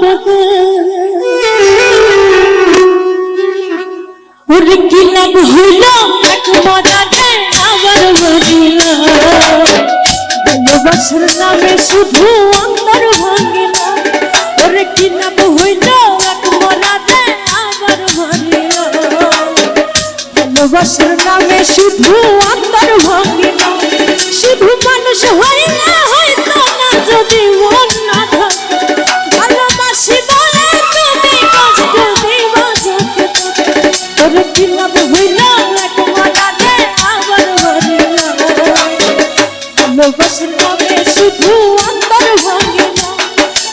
তোকে ওরে কি লাভ হইল এক মরাতে আবার মরিল ভালোবাসার নামে শুধু অন্তর ভাঙিল ওরে কি লাভ হইল এক মরাতে আবার মরিল ভালোবাসার নামে শুধু অন্তর ভাঙিল শুধু মানুষ হইলে হয়তো না যদি মন না থাকে ভালোবাসি বলে তুমি কষ্ট দিবা যাকে ওরে কি লাভ হইল এক মরাতে আবার মরিল ভালোবাসার নামে শুধু অন্তর ভাঙিল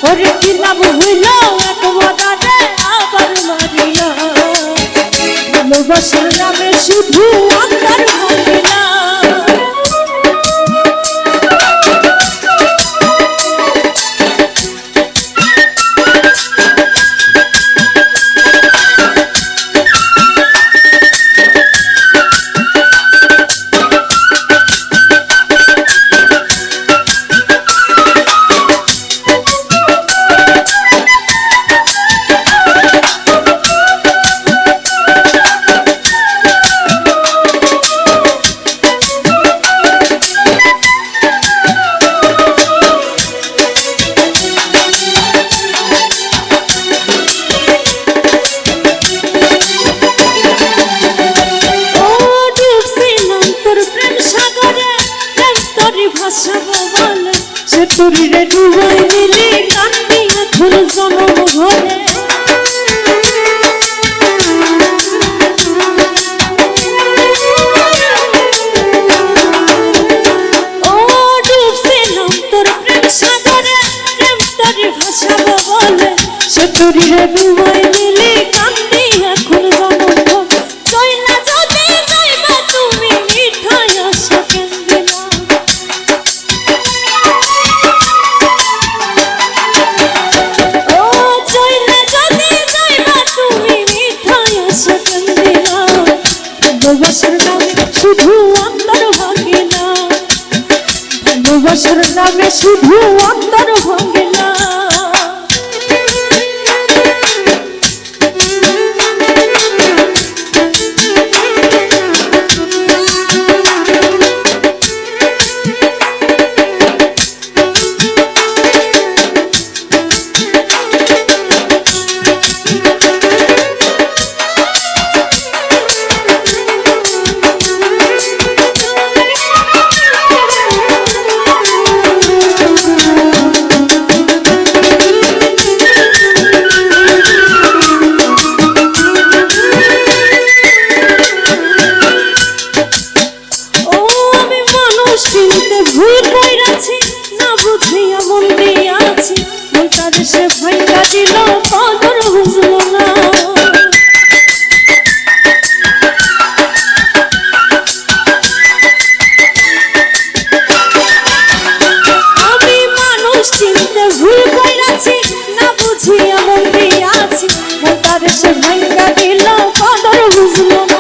ওরে কি লাভ হইল এক মরাতে আবার মরিল ভালোবাসার নামে শুধু অন্তর ভাঙিল সে তোরে ডুবাই দিলি কান্দি এখন জনম ভরে ও ডুবছিলাম তোর প্রেম সাগরে প্রেম তোরে ভাসাবো বলে সে তোরে ডুবাই দিলি কান্দি এখন জনম ভরে চইলা যদি যাইবা তুমি মিঠাই আশা কেন্দিলা ভালোবাসার নামে শুধু অন্তর ভাঙিল ভালোবাসার নামে শুধু অন্তর ভাঙিল ভুল কইরাছি না বুঝিয়া মন দিয়াছি মনটা দেশে ভাইঙ্গা দিল কদর বুঝলো না আমি মানুষ চিনতে ভুল কইরাছি না বুঝিয়া মন দিয়াছি মনটা দেশে ভাইঙ্গা দিল কদর বুঝলো না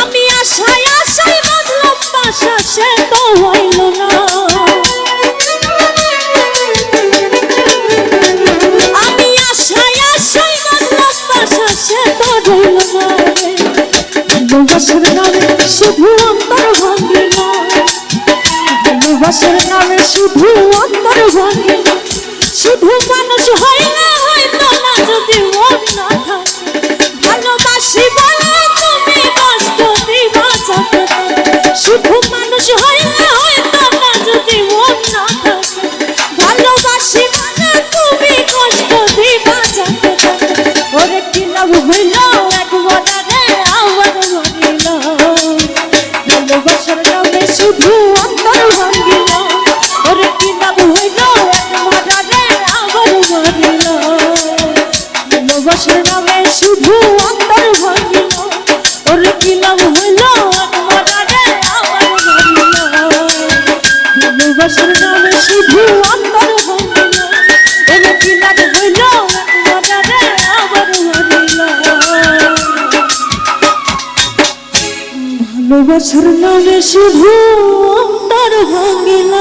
আমি আশায় আশায় বাঁধলাম বাসা সে তো হইল না আমি আশায় আশায় বাঁধলাম বাসা সে তো হইল না ভালোবাসার নামে শুধু অন্তর ভাঙিল ভালোবাসার নামে শুধু অন্তর ভাঙিল শুধু মানুষ হইলে হয়তো না যদি মন না থাকে ভালোবাসি বলে তুমি কষ্ট দিবা যাকে শুধু মানুষ হইলে হয়তো না যদি মন না থাকে ভালোবাসি বলে তুমি কষ্ট দিবা যাকে ওরে কি লাভ হইল এক মরাতে আবার মরিল ভালোবাসার নামে শুধু অন্তর ভাঙিল ওরে কি লাভ হইল এক মরাতে আবার মরিল ভালোবাসার নামে শুধু অন্তর ভাঙিল ওরে কি লাভ হইল এক মরাতে আবার মরিল ভালোবাসার নামে শুধু অন্তর ভাঙিল ওরে কি লাভ হইল এক মরাতে আবার মরিল ভালোবাসার নামে শুধু অন্তর ভাঙিল।